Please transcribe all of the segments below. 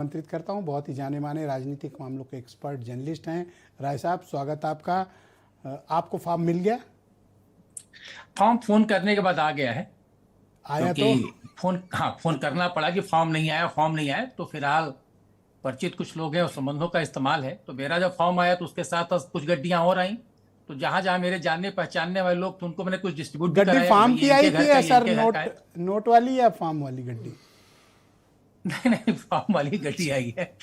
आमंत्रित करता हूं। बहुत ही जाने माने राजनीतिक मामलों के एक्सपर्ट जर्नलिस्ट हैं। राय साहब, स्वागत आपका। आपको फॉर्म मिल गया? फॉर्म फोन करने के बाद आ गया है। आया तो? क्योंकि फोन करना पड़ा कि फॉर्म नहीं आया। तो फिलहाल परिचित कुछ लोग हैं और संबंधों का इस्तेमाल है। तो मेरा जब फॉर्म आया तो उसके साथ कुछ गड्डियां और आई। तो जहां जहां मेरे जानने पहचानने वाले लोग थे उनको मैंने कुछ डिस्ट्रीब्यूट भी गड्डी कराया कि फार्म भाई की ये आई इनके थी घर का, या ये सर इनके घर का है। नोट वाली या फार्म वाली गड्डी? नहीं नहीं, फॉर्म वाली गड्डी आई है।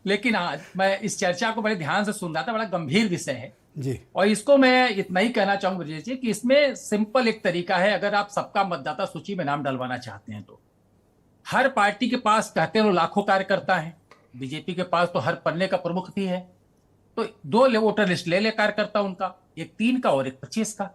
लेकिन आज मैं इस चर्चा को बड़े ध्यान से सुन रहा था। बड़ा गंभीर विषय है जी और इसको मैं इतना ही कहना चाहूंगा ब्रजेश जी कि इसमें सिंपल एक तरीका है। अगर आप सबका मतदाता सूची में नाम डलवाना चाहते हैं तो हर पार्टी के पास कहते हैं वो लाखों कार्यकर्ता है। बीजेपी के पास तो हर पन्ने का प्रमुख भी है। तो दो वोटर लिस्ट ले कार्यकर्ता उनका, एक 3 का और एक 25 का।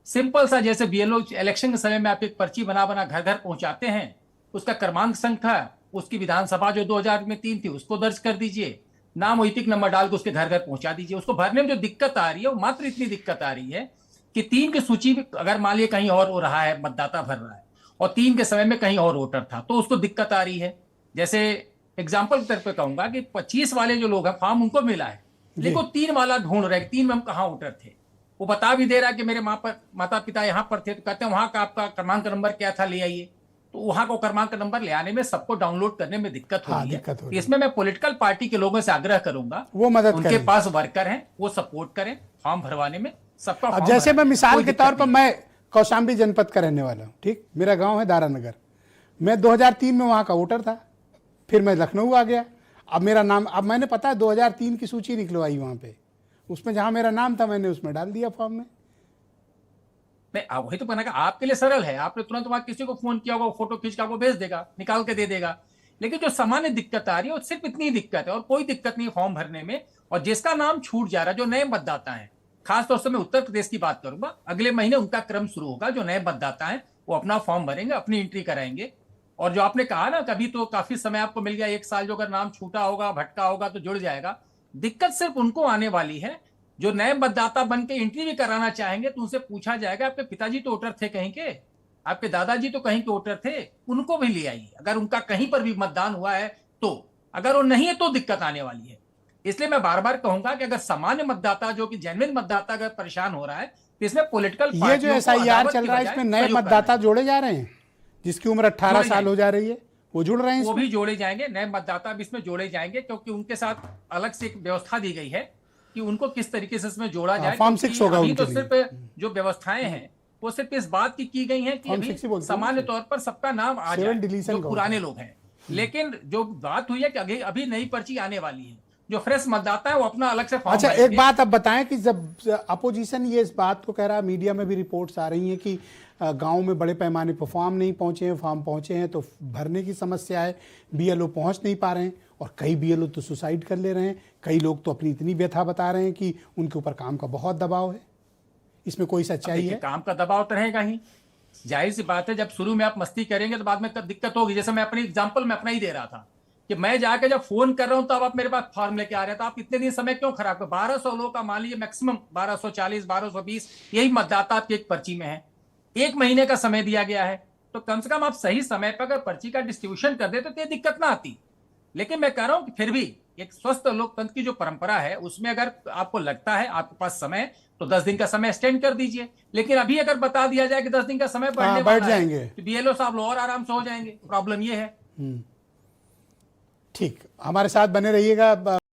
सिंपल सा, जैसे बीएलओ इलेक्शन के समय में आप एक पर्ची बना बना घर घर पहुंचाते हैं, उसका क्रमांक संख्या, उसकी विधानसभा जो 2000 में 3 थी उसको दर्ज कर दीजिए, नाम वैतिक नंबर डाल के उसके घर घर पहुंचा दीजिए। उसको भरने में जो दिक्कत आ रही है वो मात्र इतनी दिक्कत आ रही है कि 3 की सूची में अगर मान लिया कहीं और हो रहा है, मतदाता भर रहा है और 3 के समय में कहीं और वोटर था तो उसको दिक्कत आ रही है। जैसे एग्जाम्पल के तौर पर कहूंगा कि 25 वाले जो लोग हैं फॉर्म उनको मिला है, लेकिन 3 वाला ढूंढ रहे 3 में हम कहाँ वोटर थे। वो बता भी दे रहा है कि मेरे माता पिता यहाँ पर थे, तो कहते हैं वहां का आपका क्रमांक नंबर क्या था, ले आइए। तो वहां को क्रमांक नंबर ले आने में सबको डाउनलोड करने में दिक्कत हो रही है। इसमें मैं पॉलिटिकल पार्टी के लोगों से आग्रह करूंगा, वो मदद उनके करें, पास वर्कर हैं, वो सपोर्ट करें फॉर्म भरवाने में। सबका अब जैसे मैं मिसाल के तौर पर, मैं कौशाम्बी जनपद का रहने वाला हूँ, ठीक, मेरा गांव है दारानगर। मैं 2003 में वहां का वोटर था, फिर मैं लखनऊ आ गया। अब मेरा नाम, अब मैंने पता है 2003 की सूची निकलवाई वहां पे, उसमें जहां मेरा नाम था मैंने उसमें डाल दिया फॉर्म में। नहीं, वही तो कहना कि आपके लिए सरल है, आपने तुरंत वहां किसी को फोन किया होगा, फोटो खींच के आपको भेज देगा, निकाल के दे देगा। लेकिन जो सामान्य दिक्कत आ रही है वो सिर्फ इतनी दिक्कत है और कोई दिक्कत नहीं फॉर्म भरने में। और जिसका नाम छूट जा रहा है, जो नए मतदाता है, खासतौर से मैं उत्तर प्रदेश की बात करूंगा, अगले महीने उनका क्रम शुरू होगा। जो नए मतदाता है वो अपना फॉर्म भरेंगे, अपनी एंट्री कराएंगे। और जो आपने कहा ना, कभी तो काफी समय आपको मिल गया, 1 साल जो अगर नाम छूटा होगा, भटका होगा तो जुड़ जाएगा। दिक्कत सिर्फ उनको आने वाली है जो नए मतदाता बन के एंट्री भी कराना चाहेंगे। तो उनसे पूछा जाएगा आपके पिताजी तो वोटर थे कहीं के, आपके दादाजी तो कहीं के वोटर थे, उनको भी ले आइए अगर उनका कहीं पर भी मतदान हुआ है तो। अगर वो नहीं है तो दिक्कत आने वाली है। इसलिए मैं बार बार कहूंगा कि अगर सामान्य मतदाता, जो कि जेन्युइन मतदाता अगर परेशान हो रहा है, तो इसमें पॉलिटिकल ये जो SIR चल रहा है इसमें नए मतदाता जोड़े जा रहे हैं, जिसकी उम्र 18 साल हो जा रही है, वो जुड़ रहे हैं, वो भी जोड़े जाएंगे। नए मतदाता भी इसमें जोड़े जाएंगे, क्योंकि उनके साथ अलग से एक व्यवस्था दी गई है कि उनको किस तरीके से इसमें जोड़ा जाए। फॉर्म 6 होगा अभी उनके तो लिए। सिर्फ जो व्यवस्थाएं हैं वो सिर्फ इस बात की गई हैं कि अभी सामान्य तौर पर सबका नाम आ जाए जो पुराने लोग हैं। लेकिन जो बात हुई है कि अभी नई पर्ची आने वाली है, जो फ्रेश मतदाता है वो अपना अलग से फॉर्म। अच्छा, एक बात अब बताएं कि जब अपोजिशन ये इस बात को कह रहा है, मीडिया में भी रिपोर्ट्स आ रही हैं कि गांव में बड़े पैमाने पर फॉर्म नहीं पहुंचे हैं, फॉर्म पहुंचे हैं तो भरने की समस्या है, BLO पहुंच नहीं पा रहे हैं, और कई BLO तो सुसाइड कर ले रहे हैं। कई लोग तो अपनी इतनी व्यथा बता रहे हैं कि उनके ऊपर काम का बहुत दबाव है। इसमें कोई सच्चाई है? काम का दबाव तो रहेगा ही, जाहिर सी बात है। जब शुरू में आप मस्ती करेंगे तो बाद में दिक्कत होगी। जैसे मैं अपनी एग्जांपल में अपना ही दे रहा था कि मैं जाके जब फोन कर रहा हूं तब आप मेरे पास फॉर्म लेके आ रहे हैं, तो आप इतने दिन समय क्यों खराब कर? 1200 लोग का मान लीजिए मैक्सिमम 1240 1220 यही मतदाता आपकी एक पर्ची में है, 1 महीने का समय दिया गया है। तो कम से कम आप सही समय पर अगर पर्ची का डिस्ट्रीब्यूशन कर देते तो ये दिक्कत ना आती। लेकिन मैं कह रहा हूं कि फिर भी एक स्वस्थ लोकतंत्र की जो परंपरा है उसमें अगर आपको लगता है आपके पास समय, तो 10 दिन का समय एक्सटेंड कर दीजिए। लेकिन अभी अगर बता दिया जाए कि 10 दिन का समय बढ़ जाएंगे तो BLO साहब लोग और आराम से हो जाएंगे। प्रॉब्लम ये है। ठीक, हमारे साथ बने रहिएगा।